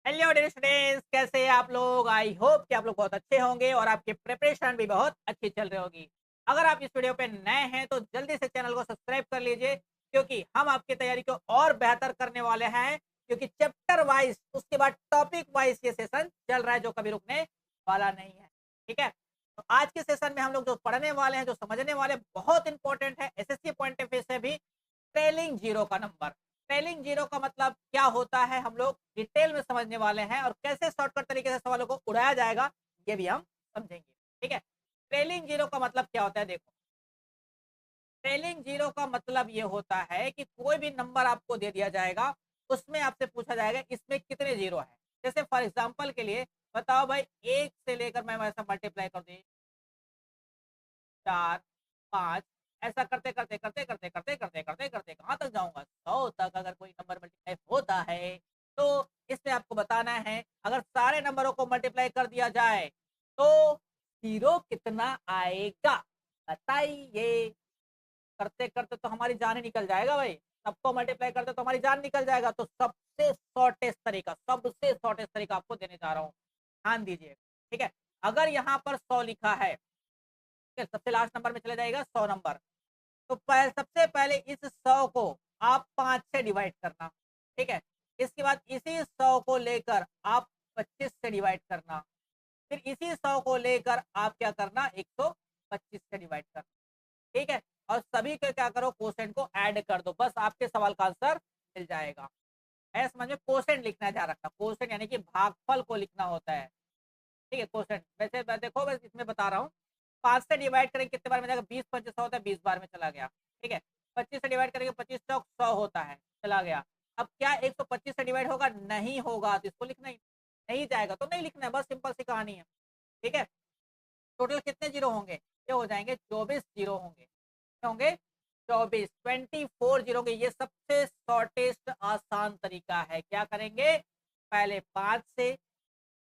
Hello dear students, कैसे हैं आप लोग। आई होप कि आप लोग बहुत अच्छे होंगे और आपकी प्रिपरेशन भी बहुत अच्छी चल रही होगी। अगर आप इस वीडियो पे नए हैं तो जल्दी से चैनल को सब्सक्राइब कर लीजिए, क्योंकि हम आपकी तैयारी को और बेहतर करने वाले हैं। क्योंकि चैप्टर वाइज उसके बाद टॉपिक वाइज ये सेशन चल रहा है, जो कभी रुकने वाला नहीं है। ठीक है, तो आज के सेशन में हम लोग जो पढ़ने वाले हैं, जो समझने वाले, बहुत इंपॉर्टेंट है एसएससी पॉइंट ऑफ व्यू से भी। ट्रेलिंग जीरो का नंबर। ट्रेलिंग जीरो का मतलब क्या होता है, हम लोग डिटेल में समझने वाले हैं, और कैसे शॉर्टकट तरीके से सवालों को उड़ाया जाएगा ये भी हम समझेंगे। ठीक है, ट्रेलिंग जीरो का मतलब क्या होता है, देखो। ट्रेलिंग जीरो का मतलब ये होता है कि कोई भी नंबर आपको दे दिया जाएगा, उसमें आपसे पूछा जाएगा इसमें कितने जीरो है। जैसे फॉर एग्जाम्पल के लिए बताओ भाई, एक से लेकर मैं वैसा मल्टीप्लाई कर दूं, 4, 5, ऐसा करते करते करते करते करते करते करते करते कहाँ तक जाऊंगा, 100 तक। अगर कोई नंबर मल्टीप्लाई होता है तो इसमें आपको बताना है, अगर सारे नंबरों को मल्टीप्लाई कर दिया जाए तो जीरो कितना आएगा, बताइए। करते करते तो हमारी जान ही निकल जाएगा भाई। सबको मल्टीप्लाई करते तो हमारी जान निकल जाएगा। तो सबसे शॉर्टेस्ट तरीका आपको देने जा रहा हूँ, ध्यान दीजिए। ठीक है, अगर यहाँ पर 100 लिखा है, सबसे लास्ट नंबर में चले जाएगा 100 नंबर। तो सबसे पहले इस 100 को आप 5 से डिवाइड करना। ठीक है, इसके बाद इसी 100 को लेकर आप 25 से डिवाइड करना। फिर इसी 100 को लेकर आप क्या करना, 125 से डिवाइड करना। ठीक है, और सभी को क्या करो, क्वोशेंट को ऐड कर दो, बस आपके सवाल का आंसर मिल जाएगा। है समझ में, क्वोशेंट लिखना है, ध्यान रखना, क्वोशेंट यानी कि भागफल को लिखना होता है। ठीक है, क्वेश्चन वैसे देखो, बस इसमें बता रहा हूँ। 5 से डिवाइड करेंगे कितने बार में जाएगा, 20 पंचे 100 होता है, 20 बार में चला गया। ठीक है, 25 से डिवाइड करेंगे, 25 चौक 100 होता है, चला गया। अब क्या 125 से डिवाइड होगा, नहीं होगा, तो इसको लिखना ही नहीं जाएगा, तो नहीं लिखना है, बस सिंपल सी कहानी है। ठीक है, टोटल कितने जीरो होंगे, ये हो जाएंगे 24 जीरो होंगे। कितने होंगे, 24 जीरो होंगे। ये सबसे शॉर्टेस्ट आसान तरीका है। क्या करेंगे, पहले 5 से,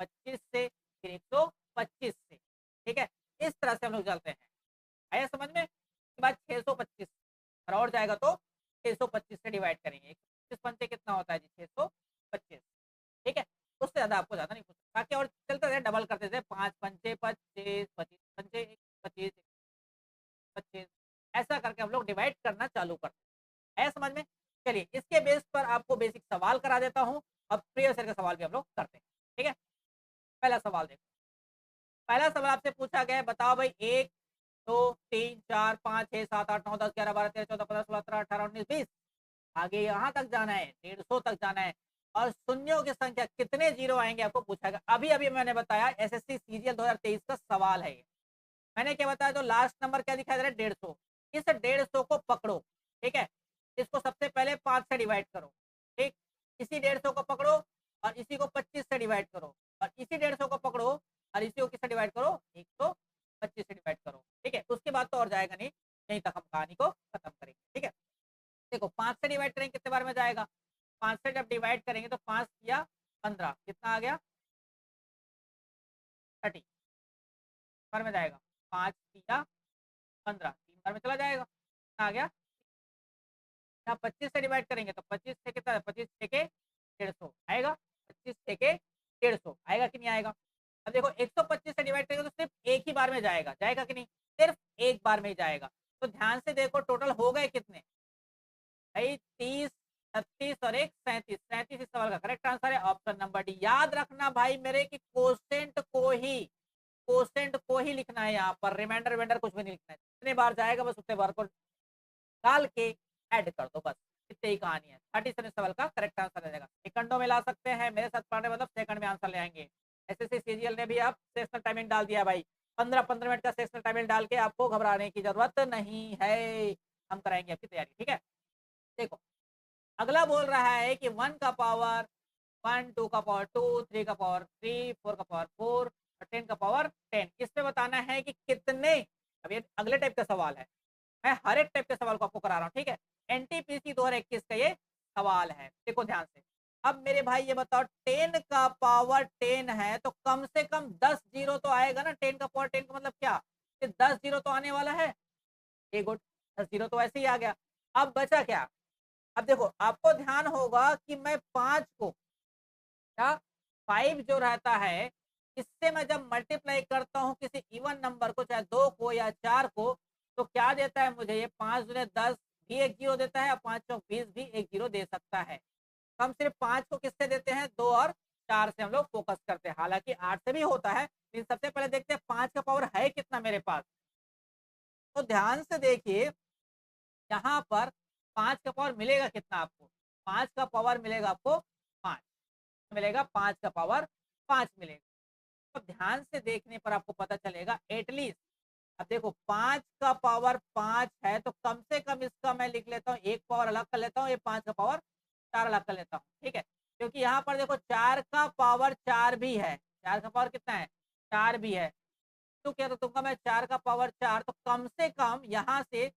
25 से, फिर 125 से। ठीक है, इस तरह से हम लोग चलते हैं। आया समझ में। उसके बाद 625 और जाएगा तो 625 से डिवाइड करेंगे। 25 पंचे कितना होता है जी, 625। ठीक है, उससे ज्यादा आपको ज्यादा नहीं पूछना, बाकी और चलते थे, डबल करते थे, 5 पंचे 25, 25 पंचे 25, 25, ऐसा करके हम लोग डिवाइड करना चालू करते हैं। समझ में। चलिए, इसके बेस पर आपको बेसिक सवाल करा देता हूँ। अब प्रीवियस ईयर का सवाल भी हम लोग करते हैं। ठीक है, पहला सवाल देखो। पहला सवाल आपसे पूछा गया है, बताओ भाई, 1, 2, 3, 4, 5, 6, 7, 8, 9, 10, 11, 12, 13, 14, 15, 16, 17, 18, 19, 20। आगे यहाँ तक जाना है, 150 तक जाना है। और शून्यों की संख्या कितने जीरो आएंगे आपको पूछा गया। अभी अभी मैंने बताया एसएससी सीजीएल 2023 का सवाल है ये। मैंने क्या बताया, तो लास्ट नंबर क्या दिखाई दे रहा है, 150। इस 150 को पकड़ो। ठीक है, इसको सबसे पहले 5 से डिवाइड करो। ठीक, इसी 150 को पकड़ो और इसी को 25 से डिवाइड करो, और इसी 150 को पकड़ो और इसी को किससे डिवाइड करो, 125 से डिवाइड करो। ठीक है, उसके बाद तो और जाएगा नहीं, यहीं तक हम कहानी को खत्म करेंगे। ठीक है, देखो 5 से डिवाइड करेंगे कितने बार में जाएगा, 5 से जब डिवाइड करेंगे तो 5 या 15, कितना आ गया, 30 बार में जाएगा। 5 या 15, 3 बार में चला जाएगा, कितना आ गया। यहाँ 25 से डिवाइड करेंगे तो 25 से कितना, 25 के 150 आएगा, 25 के 150 आएगा कि नहीं आएगा। अब देखो 125 से डिवाइड करेंगे तो सिर्फ एक ही बार में जाएगा, जाएगा कि नहीं, सिर्फ एक बार में ही जाएगा। तो ध्यान से देखो टोटल हो गए कितने भाई, 30, 36 और एक 37। 37 इस सवाल का करेक्ट आंसर है, ऑप्शन नंबर डी। याद रखना भाई मेरे की कोसेंट को ही लिखना है, यहाँ पर रिमाइंडर वेंडर कुछ भी नहीं लिखना है। जितने बार जाएगा बस उतने बार को डाल के ऐड कर दो, बस इतनी ही कहानी है। 37 सवाल का करेक्ट आंसर आ जाएगा। सेकंडों में ला सकते हैं, मेरे साथ पढ़ने मतलब सेकंड में आंसर ले आएंगे। एसएससी सीजीएल ने भी आप सेक्शनल टाइमिंग डाल दिया भाई, 15-15 मिनट का सेक्शनल टाइमिंग डाल के आपको घबराने की जरूरत नहीं है। हम कराएंगे आपकी तैयारी। ठीक है, देखो अगला बोल रहा है कि 1 का पावर 1, 2 का पावर 2, 3 का पावर 3, 4 का पावर 4 और 10 का पावर 10। इसमें बताना है कि कितने। अब ये अगले टाइप का सवाल है, मैं हर एक टाइप के सवाल को आपको करा रहा हूँ। ठीक है, एनटीपीसी 2021 का ये सवाल है, देखो ध्यान से। अब मेरे भाई ये बताओ, 10 का पावर 10 है तो कम से कम 10 जीरो तो आएगा ना। 10 का पावर 10 का मतलब क्या, कि 10 जीरो तो आने वाला है। ए गुड, 10 जीरो तो ऐसे ही आ गया। अब बचा क्या, अब देखो आपको ध्यान होगा कि मैं 5 को क्या 5 जो रहता है, इससे मैं जब मल्टीप्लाई करता हूँ किसी इवन नंबर को, चाहे 2 को या 4 को, तो क्या देता है मुझे ये 5 दूनी 10 भी एक जीरो देता है और 5 चौक 20 भी एक जीरो दे सकता है। तो हम सिर्फ 5 को किससे देते हैं, 2 और 4 से हम लोग फोकस करते हैं, हालांकि 8 से भी होता है, लेकिन सबसे पहले देखते हैं 5 का पावर है कितना मेरे पास। तो ध्यान से देखिए, यहाँ पर 5 का पावर मिलेगा कितना आपको, 5 का पावर मिलेगा आपको 5 मिलेगा, 5 का पावर 5 मिलेगा। तो ध्यान से देखने पर आपको पता चलेगा एटलीस्ट, अब देखो 5 का पावर 5 है तो कम से कम इसका मैं लिख लेता हूँ, एक पावर अलग कर लेता हूँ, ये 5 का पावर 4 अलग कर लेता हूँ, ठीक है। क्योंकि यहाँ पर देखो 4 का पावर 4 भी है, 4 का पावर कितना है, 4 भी है। तो क्या, तो तुमका मैं 4 का पावर 4, तो कम से कम यहाँ से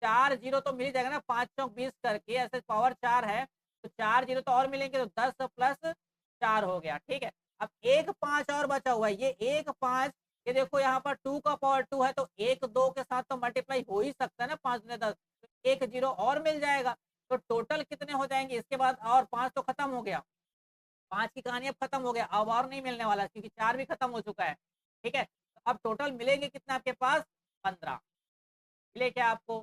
4 जीरो तो मिल ही जाएगा ना, 5 चौक 20 करके, ऐसे पावर 4 है तो 4 जीरो तो और मिलेंगे, तो 10 प्लस 4 हो गया, ठीक है। अब एक 5 और बचा हुआ है, ये एक 5, ये देखो यहाँ पर 2 का पावर 2 है, तो एक 2 के साथ तो मल्टीप्लाई हो ही सकता है ना, 5 दूनी 10, तो एक जीरो और मिल जाएगा। तो टोटल कितने हो जाएंगे इसके बाद, और 5 तो खत्म हो गया, 5 की कहानी अब खत्म हो गया, अब और नहीं मिलने वाला क्योंकि 4 भी खत्म हो चुका है, ठीक है। तो अब टोटल मिलेंगे कितना आपके पास, 15 मिले क्या आपको,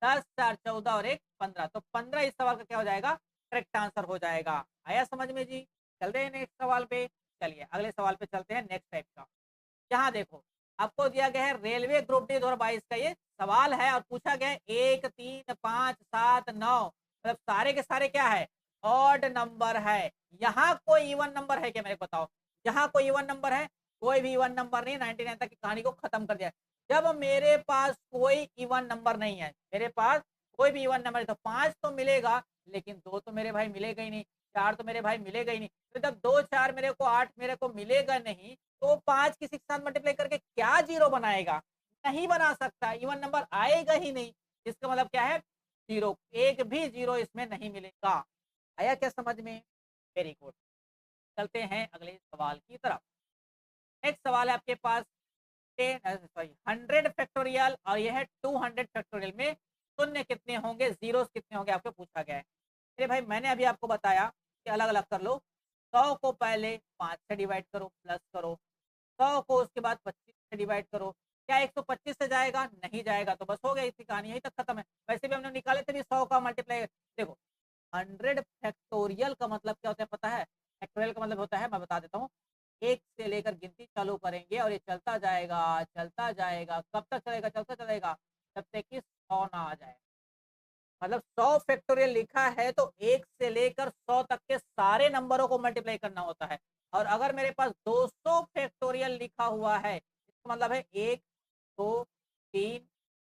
10 4 14 और एक 15, तो 15 इस सवाल का क्या हो जाएगा, करेक्ट आंसर हो जाएगा। आया समझ में जी। चलते हैं नेक्स्ट सवाल पे, चलिए अगले सवाल पे चलते हैं, नेक्स्ट टाइप का। यहाँ देखो, आपको दिया गया है रेलवे ग्रुप डी 2022 का ये सवाल है, और पूछा गया है 1 3 5 7 9, मतलब सारे के सारे क्या है, ऑड नंबर है। यहाँ कोई इवन नंबर है क्या, मेरे को बताओ, यहाँ कोई इवन नंबर है, कोई भी इवन नंबर नहीं, 99 तक की कहानी को खत्म कर दिया। जब मेरे पास कोई इवन नंबर नहीं है, मेरे पास कोई भी इवन नंबर है, तो 5 तो मिलेगा, लेकिन 2 तो मेरे भाई मिलेगा ही नहीं, 4 तो मेरे भाई मिलेगा ही नहीं। तो जब 2 4 मेरे को 8 मेरे को मिलेगा नहीं, तो 5 किसी के साथ मल्टीप्लाई करके क्या जीरो बनाएगा, नहीं बना सकता, इवन नंबर आएगा ही नहीं। इसका मतलब क्या है, जीरो, एक भी जीरो इसमें नहीं मिलेगा। आया क्या समझ में, वेरी गुड। चलते हैं अगले सवाल की तरफ। नेक्स्ट सवाल है आपके पास 100 फैक्टोरियल, और यह है 200 फैक्टोरियल में शून्य कितने होंगे, जीरो कितने होंगे, आपको पूछा गया है। अरे भाई मैंने अभी आपको बताया कि अलग अलग कर लो, 100 को पहले 5 से डिवाइड करो, प्लस करो, 100 को उसके बाद 25 से डिवाइड करो, क्या 125 से जाएगा, नहीं जाएगा, तो बस हो गया, इसकी कहानी यही तक खत्म है। वैसे भी हमने निकाले थे भी 100 का मल्टीप्लाई, देखो 100 फैक्टोरियल का मतलब क्या होता है पता है, फैक्टोरियल का मतलब होता है, मैं बता देता हूँ, एक से लेकर गिनती चालू करेंगे और ये चलता जाएगा, कब तक चलेगा, चलता चलेगा जब तक कि 100 ना आ जाए। मतलब 100 फैक्टोरियल लिखा है तो एक से लेकर 100 तक के सारे नंबरों को मल्टीप्लाई करना होता है। और अगर मेरे पास 200 फैक्टोरियल लिखा हुआ है, इसका मतलब है 1 2 3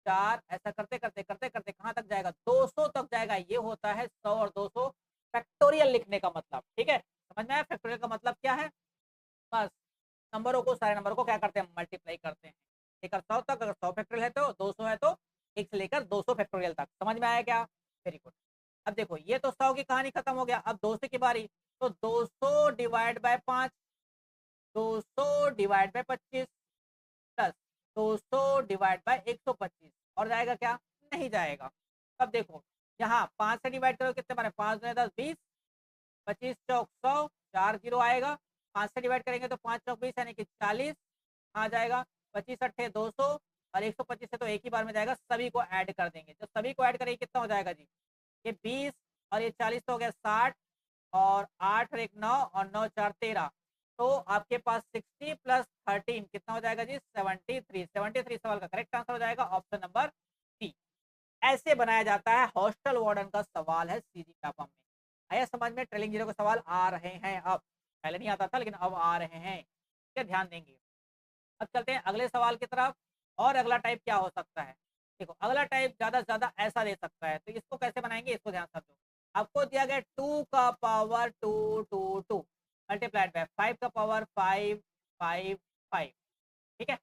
4, ऐसा करते करते करते करते कहाँ तक जाएगा, 200 तक जाएगा। ये होता है 100 और 200 फैक्टोरियल लिखने का मतलब, ठीक है। समझ में आया फैक्टोरियल का मतलब क्या है, बस नंबरों को, सारे नंबरों को क्या करते हैं, मल्टीप्लाई करते हैं, लेकर 100 तक, अगर 100 फैक्टोरियल है तो 200 है तो 1 से लेकर 200 फैक्टोरियल तक। समझ में आया क्या, वेरी गुड। अब देखो ये तो 100 की कहानी खत्म हो गया, अब 200 की बारी, तो 200 divide by 5, 200 divide by 25 plus 200 divide by 125, और जाएगा क्या, नहीं जाएगा। अब देखो यहाँ 5 से डिवाइड करो कितने बने, 5 दूनी 10 20, 25 चौक 100, 4 जीरो आएगा, 5 से डिवाइड करेंगे तो 5 चौक 20 यानी कि 40 आ जाएगा, 25 अट्ठे 200, और 125 से तो एक ही बार में जाएगा, सभी को ऐड कर देंगे, जब सभी को ऐड करेंगे कितना हो जाएगा जी, ये 20 और ये 40 तो हो गया 60, और 8 और 1 9, और 9 4 13, तो आपके पास 60 प्लस 13 कितना हो जाएगा जी, 73। 73 सवाल का करेक्ट आंसर हो जाएगा, ऑप्शन नंबर सी। ऐसे बनाया जाता है हॉस्टल वार्डन का सवाल है सीजी टापा में। आया समझ में, ट्रेलिंग जीरो के सवाल आ रहे हैं, अब पहले नहीं आता था लेकिन अब आ रहे हैं, क्या ध्यान देंगे। अब चलते हैं अगले सवाल की तरफ, और अगला टाइप क्या हो सकता है, देखो अगला टाइप ज्यादा से ज्यादा ऐसा दे सकता है, तो इसको कैसे बनाएंगे, इसको ध्यान से समझो। आपको दिया गया 2 का पावर 2 2 2 मल्टीप्लाइड बाय 5 का पावर 5 5 5, ठीक है।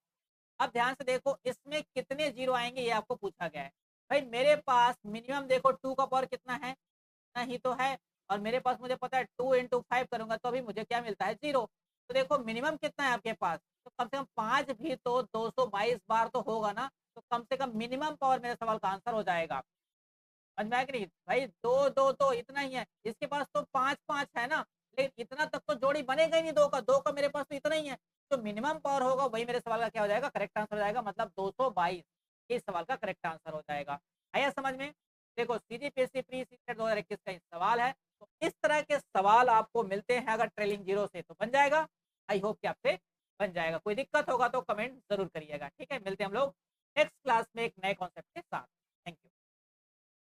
अब ध्यान से देखो इसमें कितने जीरो आएंगे ये आपको पूछा गया है। भाई मेरे पास मिनिमम देखो 2 का पावर कितना है, इतना ही तो है, और मेरे पास मुझे पता है 2 इंटू 5 करूंगा तो अभी मुझे क्या मिलता है, जीरो। तो देखो मिनिमम कितना है आपके पास, तो कम से कम 5 भी तो 222 बार तो होगा ना, तो कम से कम मिनिमम पावर मेरे सवाल का आंसर हो जाएगा। समझ में आया कि नहीं भाई, दो दो तो इतना ही है, इसके पास तो 5 5 है ना, लेकिन इतना तक तो जोड़ी बनेगा ही नहीं दो का, दो का मेरे पास तो इतना ही है, तो मिनिमम पावर होगा वही मेरे सवाल का क्या हो जाएगा, करेक्ट आंसर हो जाएगा, मतलब 222 इस सवाल का करेक्ट आंसर हो जाएगा। आया समझ में? देखो सीजीपीएससी प्री सीटेट 2021 का सवाल है, तो इस तरह के सवाल आपको मिलते हैं अगर ट्रेलिंग जीरो से, तो बन जाएगा। आई होप कि आपसे बन जाएगा। कोई दिक्कत होगा तो कमेंट जरूर करिएगा। ठीक है, मिलते हैं हम लोग नेक्स्ट क्लास में एक नए कॉन्सेप्ट के साथ। Thank you.